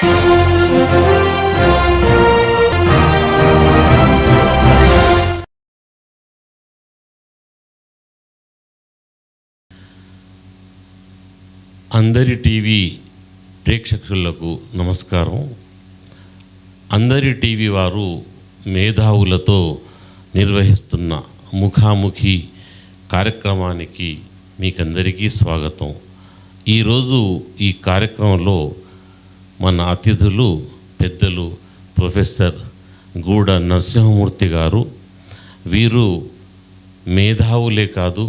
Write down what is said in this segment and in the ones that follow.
అందరి టీవీ ప్రేక్షకులకు నమస్కారం. అందరి టీవీ వారు మేధావులతో నిర్వహిస్తున్న ముఖాముఖి కార్యక్రమానికి మీకందరికీ స్వాగతం. ఈరోజు ఈ కార్యక్రమంలో మన అతిథులు పెద్దలు ప్రొఫెసర్ గూడ నరసింహమూర్తి గారు. వీరు మేధావులే కాదు,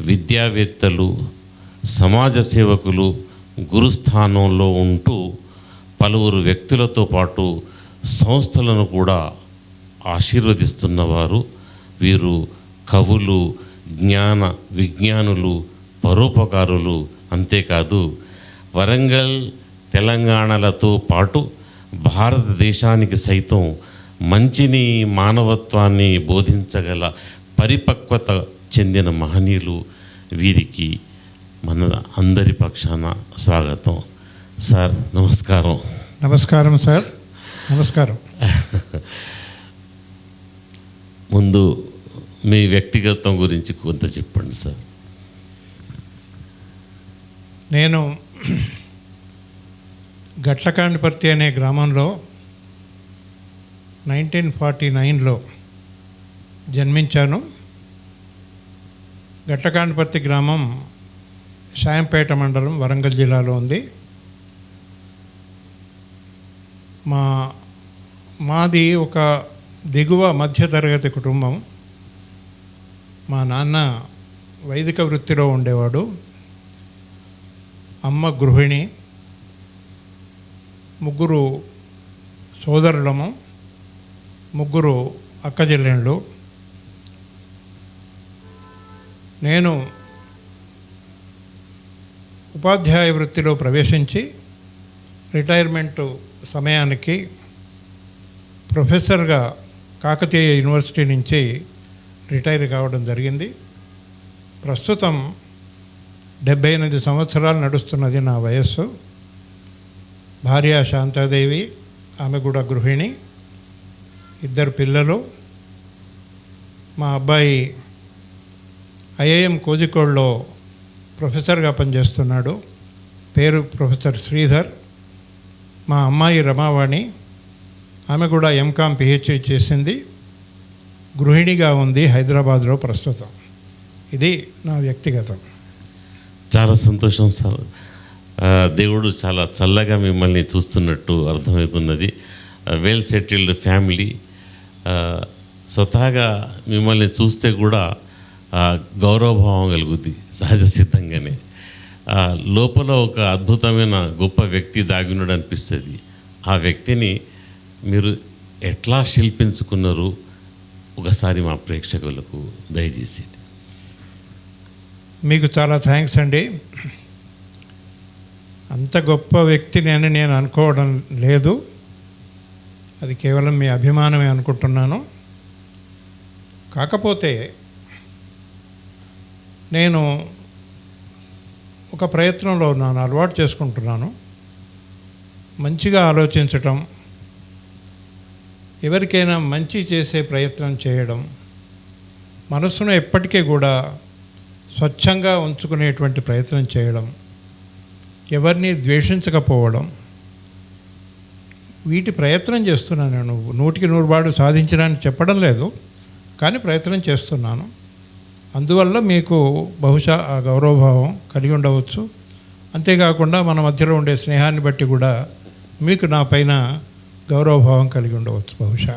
విద్యావేత్తలు, సమాజ సేవకులు, గురుస్థానంలో ఉంటూ పలువురు వ్యక్తులతో పాటు సంస్థలను కూడా ఆశీర్వదిస్తున్నవారు. వీరు కవులు, జ్ఞాన విజ్ఞానులు, పరోపకారులు. అంతేకాదు వరంగల్, తెలంగాణలతో పాటు భారతదేశానికి సైతం మంచిని, మానవత్వాన్ని బోధించగల పరిపక్వత చెందిన మహనీయులు. వీరికి మన అందరి పక్షాన స్వాగతం. సార్ నమస్కారం. నమస్కారం సార్. నమస్కారం. ముందు మీ వ్యక్తిగతం గురించి కొంత చెప్పండి సార్. నేను గట్లకాండపర్తి అనే గ్రామంలో 1949లో జన్మించాను. గట్లకాండపర్తి గ్రామం షాయంపేట మండలం, వరంగల్ జిల్లాలో ఉంది. మాది ఒక దిగువ మధ్యతరగతి కుటుంబం. మా నాన్న వైదిక వృత్తిలో ఉండేవాడు, అమ్మ గృహిణి, ముగ్గురు సోదరులము, ముగ్గురు అక్కచెల్లెళ్ళు. నేను ఉపాధ్యాయ వృత్తిలో ప్రవేశించి రిటైర్మెంటు సమయానికి ప్రొఫెసర్గా కాకతీయ యూనివర్సిటీ నుంచి రిటైర్ కావడం జరిగింది. ప్రస్తుతం 78 సంవత్సరాలు నడుస్తున్నది నా వయస్సు. భార్య శాంతాదేవి, ఆమె కూడా గృహిణి, 2 పిల్లలు. మా అబ్బాయి ఐఐఎం కోజికోడ్లో ప్రొఫెసర్గా పనిచేస్తున్నాడు, పేరు ప్రొఫెసర్ శ్రీధర్. మా అమ్మాయి రమావాణి, ఆమె కూడా ఎంకామ్ పిహెచ్డి చేసింది, గృహిణిగా ఉంది హైదరాబాద్లో ప్రస్తుతం. ఇది నా వ్యక్తిగతం. చాలా సంతోషం సార్. దేవుడు చాలా చల్లగా మిమ్మల్ని చూస్తున్నట్టు అర్థమవుతున్నది. Well settled family. స్వతహాగా మిమ్మల్ని చూస్తే కూడా గౌరవభావం కలుగుద్ది సహజ సిద్ధంగానే. లోపల ఒక అద్భుతమైన గొప్ప వ్యక్తి దాగినాడు అనిపిస్తుంది. ఆ వ్యక్తిని మీరు ఎట్లా శిల్పించుకున్నారు ఒకసారి మా ప్రేక్షకులకు దయచేసి. మీకు చాలా థ్యాంక్స్ అండి. అంత గొప్ప వ్యక్తిని అని నేను అనుకోవడం లేదు, అది కేవలం మీ అభిమానమే అనుకుంటున్నాను. కాకపోతే నేను ఒక ప్రయత్నంలో ఉన్నాను, అలవాటు చేసుకుంటున్నాను. మంచిగా ఆలోచించటం, ఎవరికైనా మంచి చేసే ప్రయత్నం చేయడం, మనసును ఎప్పటికీ కూడా స్వచ్ఛంగా ఉంచుకునేటువంటి ప్రయత్నం చేయడం, ఎవరిని ద్వేషించకపోవడం, వీటి ప్రయత్నం చేస్తున్నాను. నేను 100కి 100 పాళ్ళు సాధించడానికి చెప్పడం లేదు, కానీ ప్రయత్నం చేస్తున్నాను. అందువల్ల మీకు బహుశా ఆ గౌరవభావం కలిగి ఉండవచ్చు. అంతేకాకుండా మన మధ్యలో ఉండే స్నేహాన్ని బట్టి కూడా మీకు నా పైన గౌరవభావం కలిగి ఉండవచ్చు బహుశా.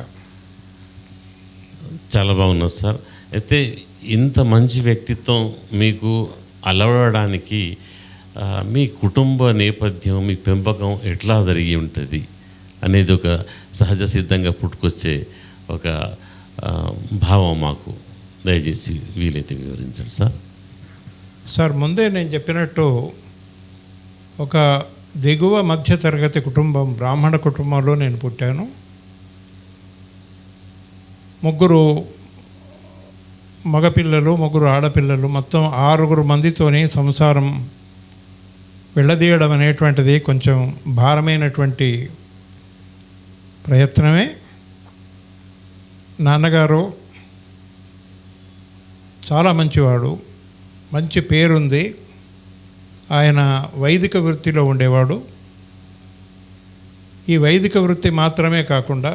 చాలా బాగున్నది సార్. అయితే ఇంత మంచి వ్యక్తిత్వం మీకు అలవడడానికి మీ కుటుంబ నేపథ్యం, మీ పెంపకం ఎట్లా జరిగి ఉంటుంది అనేది ఒక సహజ సిద్ధంగా పుట్టుకొచ్చే ఒక భావం మాకు దయచేసి వీలైతే వివరించండి సార్. సార్, ముందే నేను చెప్పినట్టు ఒక దిగువ మధ్యతరగతి కుటుంబం, బ్రాహ్మణ కుటుంబంలో నేను పుట్టాను. 3 మగపిల్లలు, 3 ఆడపిల్లలు, మొత్తం 6 మందితోని సంసారం వెళ్ళదీయడం అనేటువంటిది కొంచెం భారమైనటువంటి ప్రయత్నమే. నాన్నగారు చాలా మంచివాడు, మంచి పేరుంది. ఆయన వైదిక వృత్తిలో ఉండేవాడు. ఈ వైదిక వృత్తి మాత్రమే కాకుండా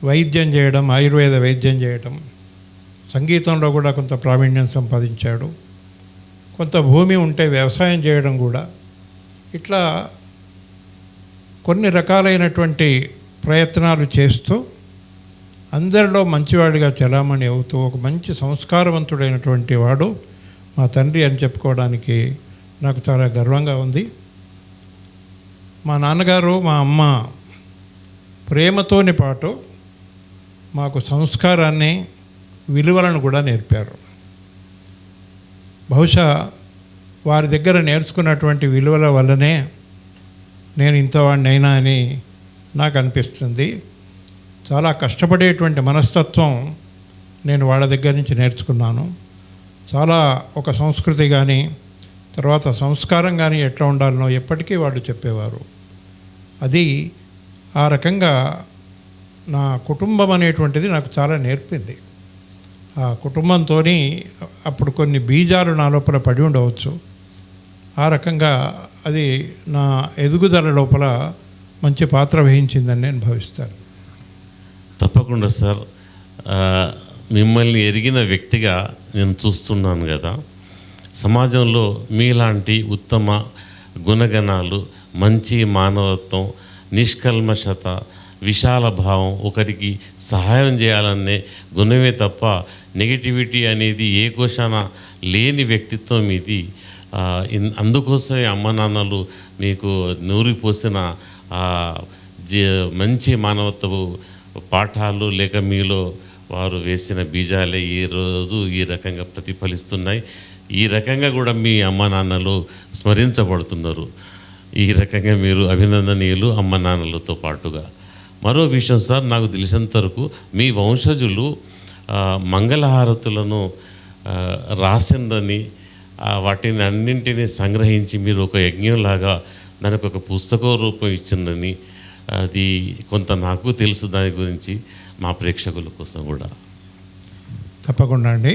వైద్యం చేయడం, ఆయుర్వేద వైద్యం చేయడం, సంగీతంలో కూడా కొంత ప్రావీణ్యం సంపాదించాడు. కొంత భూమి ఉంటే వ్యవసాయం చేయడం కూడా. ఇట్లా కొన్ని రకాలైనటువంటి ప్రయత్నాలు చేస్తూ అందరిలో మంచివాడిగా చలామణి అవుతూ ఒక మంచి సంస్కారవంతుడైనటువంటి వాడు మా తండ్రి అని చెప్పుకోవడానికి నాకు చాలా గర్వంగా ఉంది. మా నాన్నగారు, మా అమ్మ ప్రేమతోని పాటు మాకు సంస్కారాన్ని, విలువలను కూడా నేర్పారు. బహుశా వారి దగ్గర నేర్చుకున్నటువంటి విలువల వల్లనే నేను ఇంతవాడిని అయినా అని నాకు అనిపిస్తుంది. చాలా కష్టపడేటువంటి మనస్తత్వం నేను వాళ్ళ దగ్గర నుంచి నేర్చుకున్నాను. చాలా ఒక సంస్కృతి కానీ తర్వాత సంస్కారం కానీ ఎట్లా ఉండాలనో ఎప్పటికీ వాళ్ళు చెప్పేవారు. అది ఆ రకంగా నా కుటుంబం అనేటువంటిది నాకు చాలా నేర్పింది. ఆ కుటుంబంతో అప్పుడు కొన్ని బీజాలు నా లోపల పడి ఉండవచ్చు. ఆ రకంగా అది నా ఎదుగుదల లోపల మంచి పాత్ర వహించిందని నేను భావిస్తాను. తప్పకుండా సార్. మిమ్మల్ని ఎరిగిన వ్యక్తిగా నేను చూస్తున్నాను కదా, సమాజంలో మీలాంటి ఉత్తమ గుణగణాలు, మంచి మానవత్వం, నిష్కల్మషత, విశాల భావం, ఒకరికి సహాయం చేయాలనే గుణమే తప్ప నెగిటివిటీ అనేది ఏ కోశాన లేని వ్యక్తిత్వం ఇది. అందుకోసమే అమ్మ నాన్నలు మీకు నూరిపోసిన మంచి మానవత్వపు పాఠాలు లేక మీలో వారు వేసిన బీజాలే ఈరోజు ఈ రకంగా ప్రతిఫలిస్తున్నాయి. ఈ రకంగా కూడా మీ అమ్మ నాన్నలు స్మరించబడుతున్నారు. ఈ రకంగా మీరు అభినందనీయులు అమ్మ నాన్నలతో పాటుగా. మరో విషయం సార్, నాకు తెలిసినంత వరకు మీ వంశజులు మంగళహారతులను రాసిందని, వాటిని అన్నింటినీ సంగ్రహించి మీరు ఒక యజ్ఞంలాగా దానికి ఒక పుస్తక రూపం ఇచ్చిందని, అది కొంత నాకు తెలుసు. దాని గురించి మా ప్రేక్షకుల కోసం కూడా. తప్పకుండా అండి.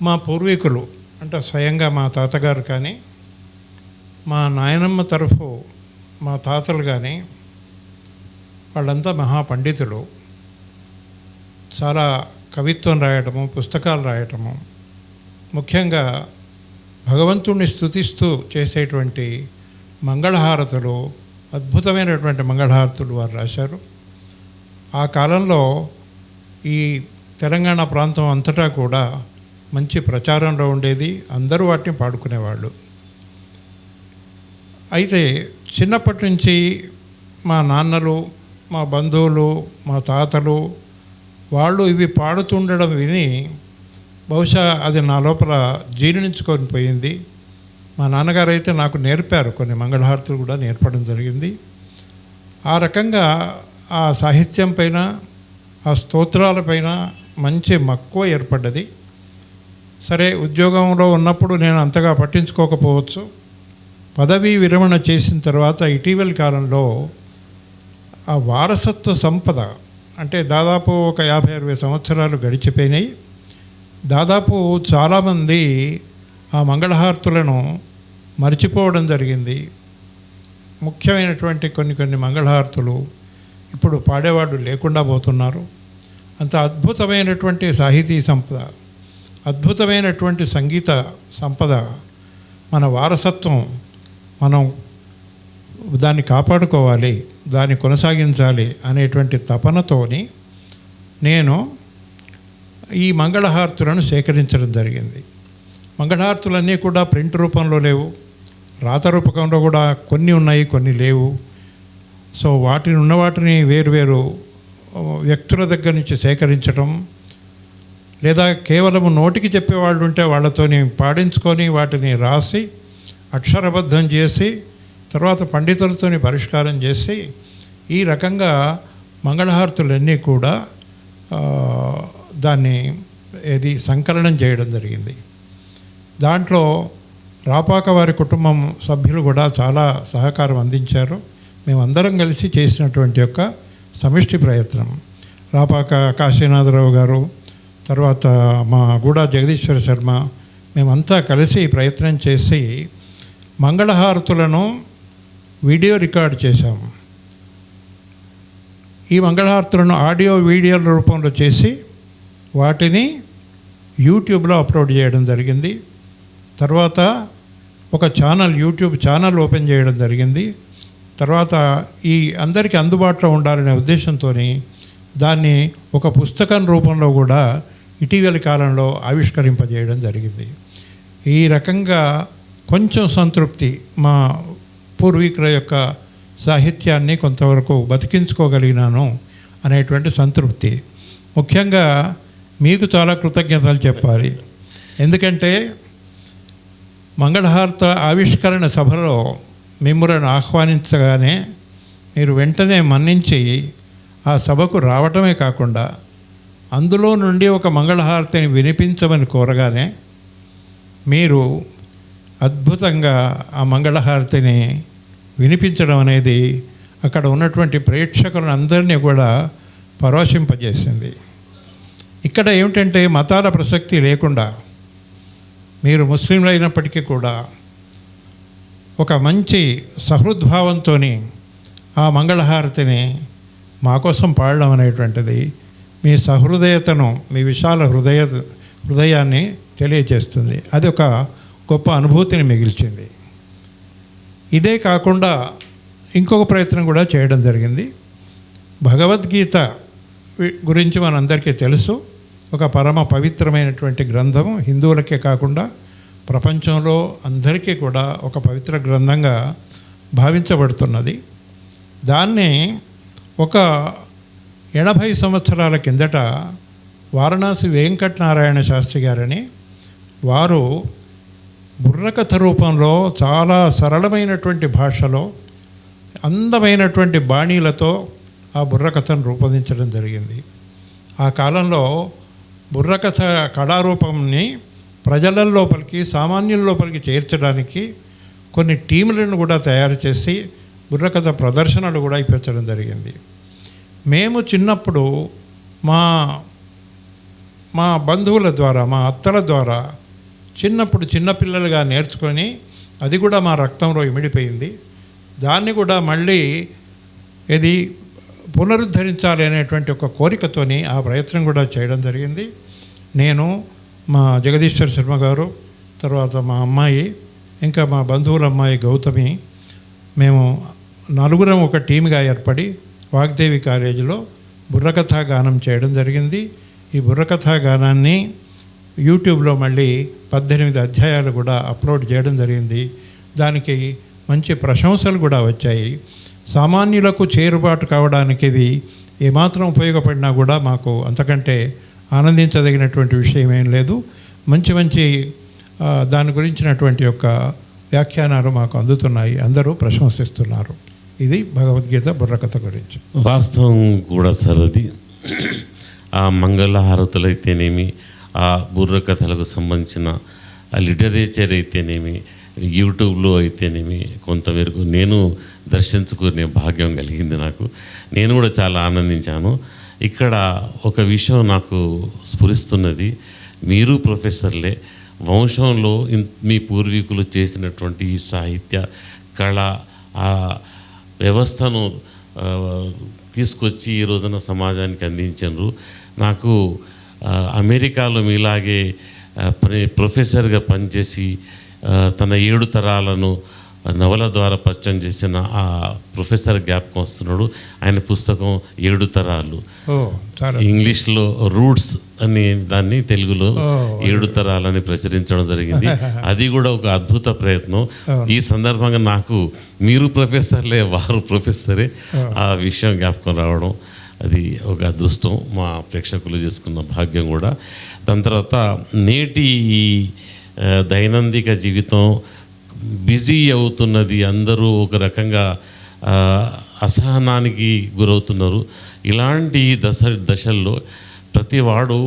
మా పూర్వీకులు అంటే స్వయంగా మా తాతగారు కానీ, మా నాయనమ్మ తరఫు మా తాతలు కానీ వాళ్ళంతా మహాపండితులు. చాలా కవిత్వం రాయటము, పుస్తకాలు రాయటము, ముఖ్యంగా భగవంతుణ్ణి స్తుతిస్తూ చేసేటువంటి మంగళహారతులు, అద్భుతమైనటువంటి మంగళహారతులు వారు రాశారు. ఆ కాలంలో ఈ తెలంగాణ ప్రాంతం అంతటా కూడా మంచి ప్రచారంలో ఉండేది. అందరూ వాటిని పాడుకునేవాళ్ళు. అయితే చిన్నప్పటి నుంచి మా నాన్నలు, మా బంధువులు, మా తాతలు వాళ్ళు ఇవి పాడుతుండడం విని బహుశా అది నా లోపల జీర్ణించుకొని పోయింది. మా నాన్నగారు అయితే నాకు నేర్పారు, కొన్ని మంగళహారతులు కూడా నేర్పడం జరిగింది. ఆ రకంగా ఆ సాహిత్యం పైన, ఆ స్తోత్రాలపైన మంచి మక్కువ ఏర్పడ్డది. సరే, ఉద్యోగంలో ఉన్నప్పుడు నేను అంతగా పట్టించుకోకపోవచ్చు. పదవీ విరమణ చేసిన తర్వాత ఇటీవలి కాలంలో ఆ వారసత్వ సంపద అంటే దాదాపు ఒక 50-60 సంవత్సరాలు గడిచిపోయినాయి. దాదాపు చాలామంది ఆ మంగళహారతులను మర్చిపోవడం జరిగింది. ముఖ్యమైనటువంటి కొన్ని మంగళహారతులు ఇప్పుడు పాడేవాడు లేకుండా పోతున్నారు. అంత అద్భుతమైనటువంటి సాహితీ సంపద, అద్భుతమైనటువంటి సంగీత సంపద, మన వారసత్వం, మనం దాన్ని కాపాడుకోవాలి, దాన్ని కొనసాగించాలి అనేటువంటి తపనతోని నేను ఈ మంగళహారతులను సేకరించడం జరిగింది. మంగళహారతులన్నీ కూడా ప్రింట్ రూపంలో లేవు, రాత రూపకంలో కూడా కొన్ని ఉన్నాయి, కొన్ని లేవు. సో వాటిని వేరువేరు వ్యక్తుల దగ్గర నుంచి సేకరించడం, లేదా కేవలం నోటికి చెప్పేవాళ్ళు ఉంటే వాళ్ళతోని పాడించుకొని వాటిని రాసి అక్షరబద్ధం చేసి తర్వాత పండితులతోని పరిష్కారం చేసి ఈ రకంగా మంగళహారతులన్నీ కూడా దాన్ని సంకలనం చేయడం జరిగింది. దాంట్లో రాపాక వారి కుటుంబం సభ్యులు కూడా చాలా సహకారం అందించారు. మేమందరం కలిసి చేసినటువంటి యొక్క సమిష్టి ప్రయత్నం. రాపాక కాశీనాథరావు గారు, తర్వాత మా గూడా జగదీశ్వర శర్మ, మేమంతా కలిసి ప్రయత్నం చేసి మంగళహారతులను వీడియో రికార్డ్ చేశాము. ఈ మంగళహారతులను ఆడియో వీడియోల రూపంలో చేసి వాటిని యూట్యూబ్లో అప్లోడ్ చేయడం జరిగింది. తర్వాత ఒక యూట్యూబ్ ఛానల్ ఓపెన్ చేయడం జరిగింది. తర్వాత ఈ అందరికీ అందుబాటులో ఉండాలనే ఉద్దేశంతో దాన్ని ఒక పుస్తకం రూపంలో కూడా ఇటీవలి కాలంలో ఆవిష్కరింపజేయడం జరిగింది. ఈ రకంగా కొంచెం సంతృప్తి, మా పూర్వీకుల యొక్క సాహిత్యాన్ని కొంతవరకు బతికించుకోగలిగినాను అనేటువంటి సంతృప్తి. ముఖ్యంగా మీకు చాలా కృతజ్ఞతలు చెప్పాలి. ఎందుకంటే మంగళహారత ఆవిష్కరణ సభలో మిమ్మల్ని ఆహ్వానించగానే మీరు వెంటనే మన్నించి ఆ సభకు రావటమే కాకుండా అందులో నుండి ఒక మంగళహారతిని వినిపించమని కోరగానే మీరు అద్భుతంగా ఆ మంగళహారతిని వినిపించడం అనేది అక్కడ ఉన్నటువంటి ప్రేక్షకులను అందరినీ కూడా పరవశింపజేసింది. ఇక్కడ ఏమిటంటే మతాల ప్రసక్తి లేకుండా మీరు ముస్లింలు అయినప్పటికీ కూడా ఒక మంచి సహృద్భావంతో ఆ మంగళహారతిని మా కోసం పాడడం అనేటువంటిది మీ సహృదయతను, మీ విశాల హృదయాన్ని తెలియజేస్తుంది. అది ఒక గొప్ప అనుభూతిని మిగిల్చింది. ఇదే కాకుండా ఇంకొక ప్రయత్నం కూడా చేయడం జరిగింది. భగవద్గీత గురించి మనందరికీ తెలుసు. ఒక పరమ పవిత్రమైనటువంటి గ్రంథము, హిందువులకే కాకుండా ప్రపంచంలో అందరికీ కూడా ఒక పవిత్ర గ్రంథంగా భావించబడుతున్నది. దాన్ని ఒక 80 సంవత్సరాల కిందట వారణాసి వెంకటనారాయణ శాస్త్రి గారని వారు బుర్రకథ రూపంలో చాలా సరళమైనటువంటి భాషలో అందమైనటువంటి బాణీలతో ఆ బుర్రకథను రూపొందించడం జరిగింది. ఆ కాలంలో బుర్రకథ కళారూపంని ప్రజల లోపలికి, సామాన్యుల లోపలికి చేర్చడానికి కొన్ని టీములను కూడా తయారు చేసి బుర్రకథ ప్రదర్శనలు కూడా ఇప్పించడం జరిగింది. మేము చిన్నప్పుడు మా బంధువుల ద్వారా, మా అత్తల ద్వారా చిన్నపిల్లలుగా నేర్చుకొని అది కూడా మా రక్తంలో ఇమిడిపోయింది. దాన్ని కూడా మళ్ళీ ఇది పునరుద్ధరించాలి అనేటువంటి ఒక కోరికతోని ఆ ప్రయత్నం కూడా చేయడం జరిగింది. నేను, మా జగదీశ్వర శర్మ గారు, తర్వాత మా అమ్మాయి, ఇంకా మా బంధువుల అమ్మాయి గౌతమి, మేము నలుగురం ఒక టీమ్గా ఏర్పడి వాగ్దేవి కాలేజీలో బుర్రకథా గానం చేయడం జరిగింది. ఈ బుర్రకథా గానాన్ని యూట్యూబ్లో మళ్ళీ 18 అధ్యాయాలు కూడా అప్లోడ్ చేయడం జరిగింది. దానికి మంచి ప్రశంసలు కూడా వచ్చాయి. సామాన్యులకు చేరుబాటు కావడానికి ఇది ఏమాత్రం ఉపయోగపడినా కూడా మాకు అంతకంటే ఆనందించదగినటువంటి విషయం ఏం లేదు. మంచి దాని గురించినటువంటి యొక్క వ్యాఖ్యానాలు మాకు అందుతున్నాయి, అందరూ ప్రశంసిస్తున్నారు. ఇది భగవద్గీత బుర్రకథ గురించి. వాస్తవం కూడా సార్, అది ఆ మంగళహారతులు అయితేనేమి, ఆ బుర్రకథలకు సంబంధించిన ఆ లిటరేచర్ అయితేనేమి, యూట్యూబ్లో అయితేనేమి కొంతమేరకు నేను దర్శించుకునే భాగ్యం కలిగింది నాకు. నేను కూడా చాలా ఆనందించాను. ఇక్కడ ఒక విషయం నాకు స్ఫురిస్తున్నది. మీరు ప్రొఫెసర్లే, వంశంలో మీ పూర్వీకులు చేసినటువంటి ఈ సాహిత్య కళ ఆ వ్యవస్థను తీసుకొచ్చి ఈ రోజున సమాజానికి అందించారు. నాకు అమెరికాలో మీలాగే ప్రొఫెసర్గా పనిచేసి తన 7 తరాలను నవల ద్వారా పరిచయం చేసిన ఆ ప్రొఫెసర్ జ్ఞాపకం వస్తున్నాడు. ఆయన పుస్తకం 7 తరాలు, ఇంగ్లీష్లో రూట్స్ అని దాన్ని తెలుగులో 7 తరాలని ప్రచురించడం జరిగింది. అది కూడా ఒక అద్భుత ప్రయత్నం. ఈ సందర్భంగా నాకు మీరు ప్రొఫెసర్లే, వారు ప్రొఫెసరే, ఆ విషయం జ్ఞాపకం రావడం అది ఒక అదృష్టం, మా ప్రేక్షకులు చేసుకున్న భాగ్యం కూడా. దాని తర్వాత నేటి ఈ దైనందిక జీవితం బిజీ అవుతున్నది, అందరూ ఒక రకంగా అసహనానికి గురవుతున్నారు. ఇలాంటి దశల్లో ప్రతివాడు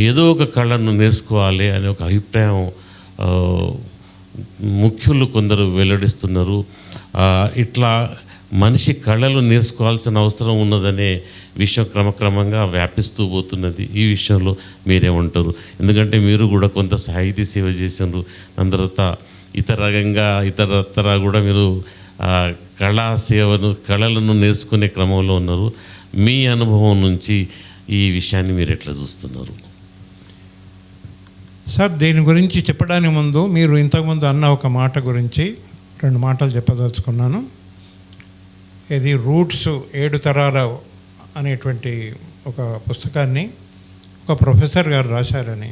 ఏదో ఒక కళను నేర్చుకోవాలి అనే ఒక అభిప్రాయం ఆ, ముఖ్యులు కొందరు వెల్లడిస్తున్నారు. ఇట్లా మనిషి కళలు నేర్చుకోవాల్సిన అవసరం ఉన్నదనే విషయం క్రమక్రమంగా వ్యాపిస్తూ పోతున్నది. ఈ విషయంలో మీరేమంటారు? ఎందుకంటే మీరు కూడా కొంత సాహితీ సేవ చేసినారు, దాని తర్వాత ఇతరత్ర కూడా మీరు కళలను నేర్చుకునే క్రమంలో ఉన్నారు. మీ అనుభవం నుంచి ఈ విషయాన్ని మీరు ఎట్లా చూస్తున్నారు? సార్, దీని గురించి చెప్పడానికి ముందు మీరు ఇంతకుముందు అన్న ఒక మాట గురించి 2 మాటలు చెప్పదలుచుకున్నాను. ఇది రూట్స్ 7 తరాల అనేటువంటి ఒక పుస్తకాన్ని ఒక ప్రొఫెసర్ గారు రాశారని.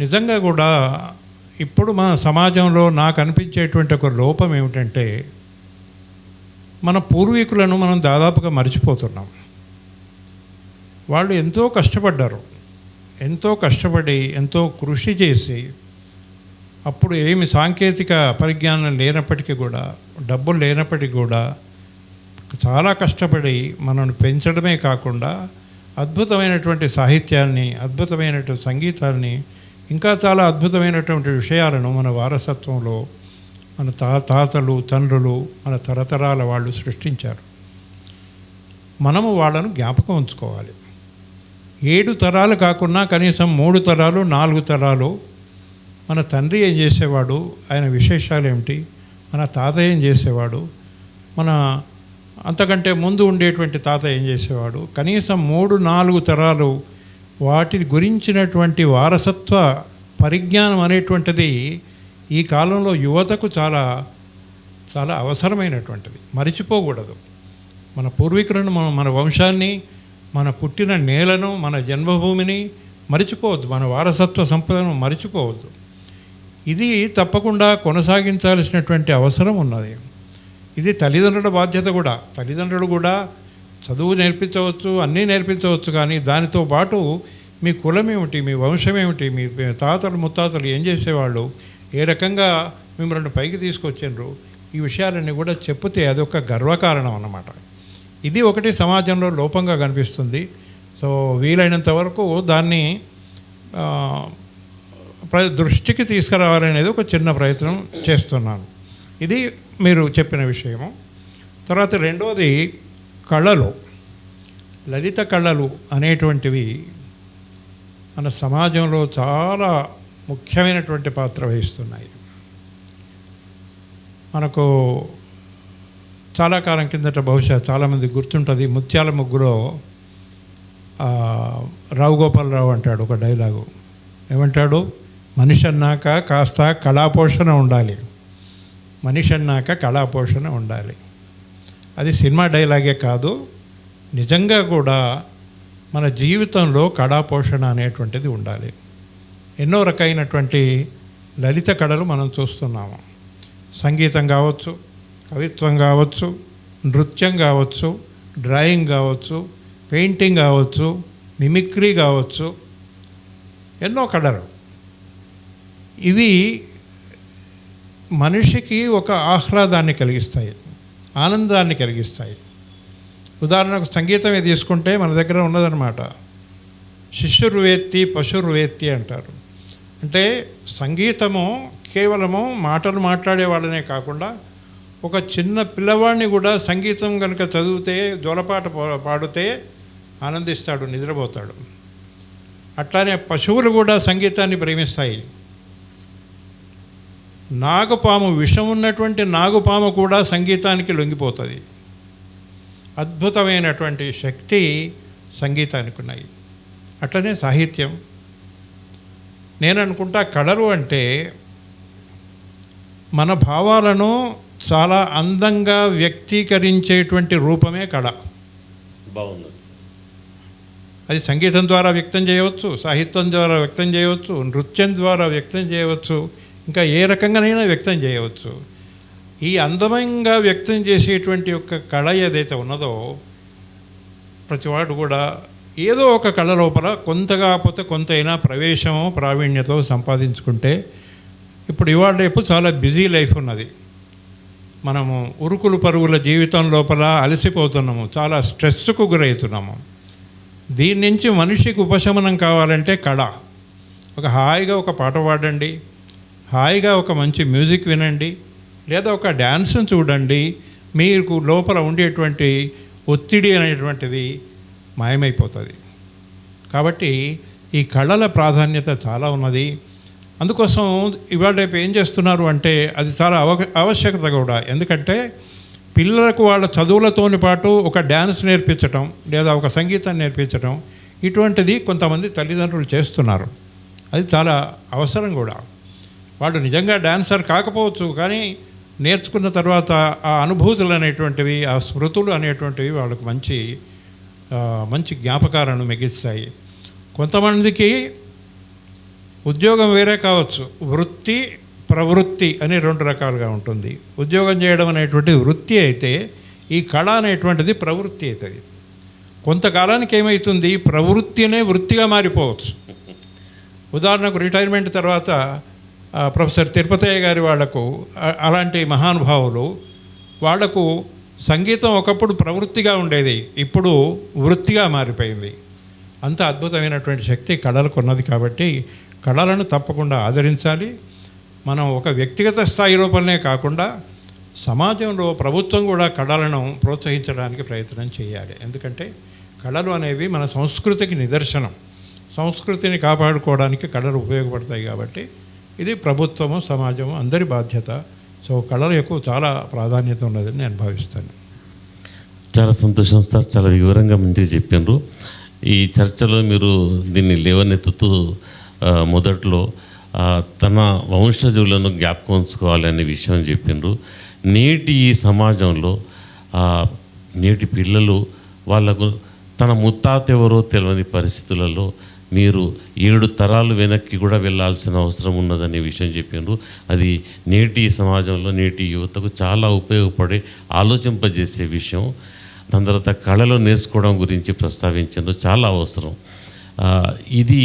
నిజంగా కూడా ఇప్పుడు మన సమాజంలో నాకు అనిపించేటువంటి ఒక లోపం ఏమిటంటే, మన పూర్వీకులను మనం దాదాపుగా మర్చిపోతున్నాం. వాళ్ళు ఎంతో కష్టపడ్డారు, ఎంతో కష్టపడి ఎంతో కృషి చేసి, అప్పుడు ఏమి సాంకేతిక పరిజ్ఞానం లేనప్పటికీ కూడా, డబ్బులు లేనప్పటికీ కూడా చాలా కష్టపడి మనల్ని పెంచడమే కాకుండా అద్భుతమైనటువంటి సాహిత్యాన్ని, అద్భుతమైనటువంటి సంగీతాన్ని, ఇంకా చాలా అద్భుతమైనటువంటి విషయాలను మన వారసత్వంలో మన తాతలు తండ్రులు మన తరతరాల వాళ్ళు సృష్టించారు. మనము వాళ్ళను జ్ఞాపకం ఉంచుకోవాలి. 7 తరాలు కాకుండా కనీసం 3 తరాలు 4 తరాలు మన తండ్రి ఏం చేసేవాడు, ఆయన విశేషాలు ఏమిటి, మన తాత ఏం చేసేవాడు, మన అంతకంటే ముందు ఉండేటువంటి తాత ఏం చేసేవాడు, కనీసం 3-4 తరాలు వాటి గురించినటువంటి వారసత్వ పరిజ్ఞానం అనేటువంటిది ఈ కాలంలో యువతకు చాలా చాలా అవసరమైనటువంటిది. మరిచిపోకూడదు. మన పూర్వీకులను, మన వంశాన్ని, మన పుట్టిన నేలను, మన జన్మభూమిని మరిచిపోవద్దు. మన వారసత్వ సంపదను మరిచిపోవద్దు. ఇది తప్పకుండా కొనసాగించాల్సినటువంటి అవసరం ఉన్నది. ఇది తల్లిదండ్రుల బాధ్యత కూడా. తల్లిదండ్రులు కూడా చదువు నేర్పించవచ్చు, అన్నీ నేర్పించవచ్చు, కానీ దానితో పాటు మీ కులం ఏమిటి, మీ వంశం ఏమిటి, మీ తాతలు ముత్తాతలు ఏం చేసేవాళ్ళు, ఏ రకంగా మిమ్మల్ని పైకి తీసుకొచ్చిండ్రు, ఈ విషయాలన్నీ కూడా చెప్తే అదొక గర్వకారణం అన్నమాట. ఇది ఒకటి సమాజంలో లోపంగా కనిపిస్తుంది. సో వీలైనంత వరకు దాన్ని దృష్టికి తీసుకురావాలనేది ఒక చిన్న ప్రయత్నం చేస్తున్నాను. ఇది మీరు చెప్పిన విషయము. తర్వాత రెండవది కళలు, లలిత కళలు అనేటువంటివి మన సమాజంలో చాలా ముఖ్యమైనటువంటి పాత్ర వహిస్తున్నాయి. మనకు చాలా కాలం కిందట బహుశా చాలామంది గుర్తుంటుంది, ముత్యాల ముగ్గులో రావు గోపాలరావు అంటాడు ఒక డైలాగు. ఏమంటాడు? మనిషి అన్నాక కాస్త కళాపోషణ ఉండాలి, మనిషి అన్నాక కళాపోషణ ఉండాలి. అది సినిమా డైలాగే కాదు, నిజంగా కూడా మన జీవితంలో కళాపోషణ అనేటువంటిది ఉండాలి. ఎన్నో రకమైనటువంటి లలిత కళలు మనం చూస్తున్నాము. సంగీతం కావచ్చు, కవిత్వం కావచ్చు, నృత్యం కావచ్చు, డ్రాయింగ్ కావచ్చు, పెయింటింగ్ కావచ్చు, మిమిక్రీ కావచ్చు, ఎన్నో కళలు. ఇవి మనిషికి ఒక ఆహ్లాదాన్ని కలిగిస్తాయి, ఆనందాన్ని కలిగిస్తాయి. ఉదాహరణకు సంగీతమే తీసుకుంటే మన దగ్గర ఉన్నదన్నమాట, శిష్యుర్వేత్తి పశుర్వేత్తి అంటారు. అంటే సంగీతము కేవలము మాటలు మాట్లాడే వాళ్ళనే కాకుండా ఒక చిన్న పిల్లవాడిని కూడా సంగీతం కనుక చదివితే, జోలపాట పాడితే ఆనందిస్తాడు, నిద్రపోతాడు. అట్లానే పశువులు కూడా సంగీతాన్ని ప్రేమిస్తాయి. నాగుపాము, విషం ఉన్నటువంటి నాగుపాము కూడా సంగీతానికి లొంగిపోతుంది. అద్భుతమైనటువంటి శక్తి సంగీతానికి ఉన్నాయి. అట్లనే సాహిత్యం. నేను అనుకుంటా కళలు అంటే మన భావాలను చాలా అందంగా వ్యక్తీకరించేటువంటి రూపమే కళ. బాగుంది. అది సంగీతం ద్వారా వ్యక్తం చేయవచ్చు, సాహిత్యం ద్వారా వ్యక్తం చేయవచ్చు, నృత్యం ద్వారా వ్యక్తం చేయవచ్చు, ఇంకా ఏ రకంగానైనా వ్యక్తం చేయవచ్చు. ఈ అందమంగా వ్యక్తం చేసేటువంటి ఒక కళ ఏదైతే ఉన్నదో, ప్రతివాడు కూడా ఏదో ఒక కళ లోపల కొంత కాకపోతే కొంతైనా ప్రవేశమో ప్రావీణ్యతో సంపాదించుకుంటే, ఇప్పుడు ఇవాళ రేపు చాలా బిజీ లైఫ్ ఉన్నది. మనము ఉరుకులు పరుగుల జీవితం లోపల అలసిపోతున్నాము, చాలా స్ట్రెస్కు గురవుతున్నాము. దీని నుంచి మనిషికి ఉపశమనం కావాలంటే కళ, ఒక హాయిగా ఒక పాట పాడండి, హాయిగా ఒక మంచి మ్యూజిక్ వినండి, లేదా ఒక డ్యాన్స్ను చూడండి. మీకు లోపల ఉండేటువంటి ఒత్తిడి అనేటువంటిది మాయమైపోతుంది. కాబట్టి ఈ కళల ప్రాధాన్యత చాలా ఉన్నది. అందుకోసం ఇవాళ రేపు ఏం చేస్తున్నారు అంటే అది చాలా ఆవశ్యకత కూడా. ఎందుకంటే పిల్లలకు వాళ్ళ చదువులతోని పాటు ఒక డ్యాన్స్ నేర్పించటం లేదా ఒక సంగీతం నేర్పించటం ఇటువంటిది కొంతమంది తల్లిదండ్రులు చేస్తున్నారు. అది చాలా అవసరం కూడా. వాళ్ళు నిజంగా డాన్సర్ కాకపోవచ్చు, కానీ నేర్చుకున్న తర్వాత ఆ అనుభూతులు అనేటువంటివి, ఆ స్మృతులు అనేటువంటివి వాళ్ళకు మంచి జ్ఞాపకాలను మిగిస్తాయి. కొంతమందికి ఉద్యోగం వేరే కావచ్చు, వృత్తి ప్రవృత్తి అని 2 రకాలుగా ఉంటుంది. ఉద్యోగం చేయడం అనేటువంటిది వృత్తి అయితే, ఈ కళ అనేటువంటిది ప్రవృత్తి అవుతుంది. కొంతకాలానికి ఏమవుతుంది, ప్రవృత్తినే వృత్తిగా మారిపోవచ్చు. ఉదాహరణకు రిటైర్మెంట్ తర్వాత ప్రొఫెసర్ తిరుపతయ్య గారి వాళ్లకు, అలాంటి మహానుభావులు వాళ్లకు సంగీతం ఒకప్పుడు ప్రవృత్తిగా ఉండేది, ఇప్పుడు వృత్తిగా మారిపోయింది. అంత అద్భుతమైనటువంటి శక్తి కళలకు ఉన్నది. కాబట్టి కళలను తప్పకుండా ఆదరించాలి. మనం ఒక వ్యక్తిగత స్థాయి లోపలనే కాకుండా సమాజంలో ప్రభుత్వం కూడా కళలను ప్రోత్సహించడానికి ప్రయత్నం చేయాలి. ఎందుకంటే కళలు అనేవి మన సంస్కృతికి నిదర్శనం. సంస్కృతిని కాపాడుకోవడానికి కళలు ఉపయోగపడతాయి. కాబట్టి ఇది ప్రభుత్వము, సమాజము అందరి బాధ్యత. సో కళలకు చాలా ప్రాధాన్యత ఉన్నదని నేను భావిస్తాను. చాలా సంతోషం సార్, చాలా వివరంగా మంచిగా చెప్పినారు. ఈ చర్చలో మీరు దీన్ని లేవనెత్తుతూ మొదట్లో తన వంశజులను జ్ఞాపకం ఉంచుకోవాలి అనే విషయం చెప్పినారు. నేటి ఈ సమాజంలో నేటి పిల్లలు వాళ్ళకు తన ముత్తాత ఎవరో తెలియని పరిస్థితులలో మీరు 7 తరాలు వెనక్కి కూడా వెళ్ళాల్సిన అవసరం ఉన్నదనే విషయం చెప్పినారు. అది నేటి సమాజంలో నేటి యువతకు చాలా ఉపయోగపడే ఆలోచింపజేసే విషయం. దాని తర్వాత కళలు నేర్చుకోవడం గురించి ప్రస్తావించారు, చాలా అవసరం. ఇది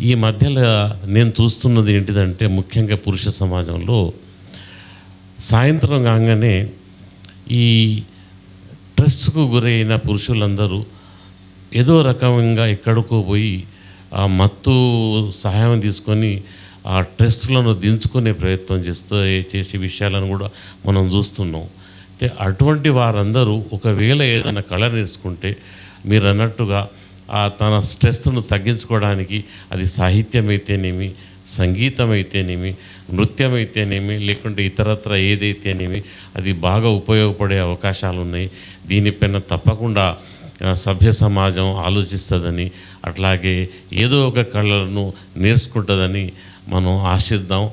ఈ మధ్యలో నేను చూస్తున్నది ఏంటిదంటే, ముఖ్యంగా పురుష సమాజంలో సాయంత్రం కాగానే ఈ స్ట్రెస్కు గురైన పురుషులందరూ ఏదో రకంగా ఎక్కడికో పోయి ఆ మత్తు సహాయం తీసుకొని ఆ స్ట్రెస్లను దించుకునే ప్రయత్నం చేసే విషయాలను కూడా మనం చూస్తున్నాం. అయితే అటువంటి వారందరూ ఒకవేళ ఏదైనా కళ నేర్చుకుంటే మీరు అన్నట్టుగా తన స్ట్రెస్ను తగ్గించుకోవడానికి అది సాహిత్యం అయితేనేమి, సంగీతం అయితేనేమి, నృత్యం అయితేనేమి, లేకుంటే ఇతరత్ర ఏదైతేనేమి అది బాగా ఉపయోగపడే అవకాశాలు ఉన్నాయి. దీనిపైన తప్పకుండా సభ్య సమాజం ఆలోచిస్తుందని, అట్లాగే ఏదో ఒక కళలను నేర్చుకుంటుందని మనం ఆశిద్దాం.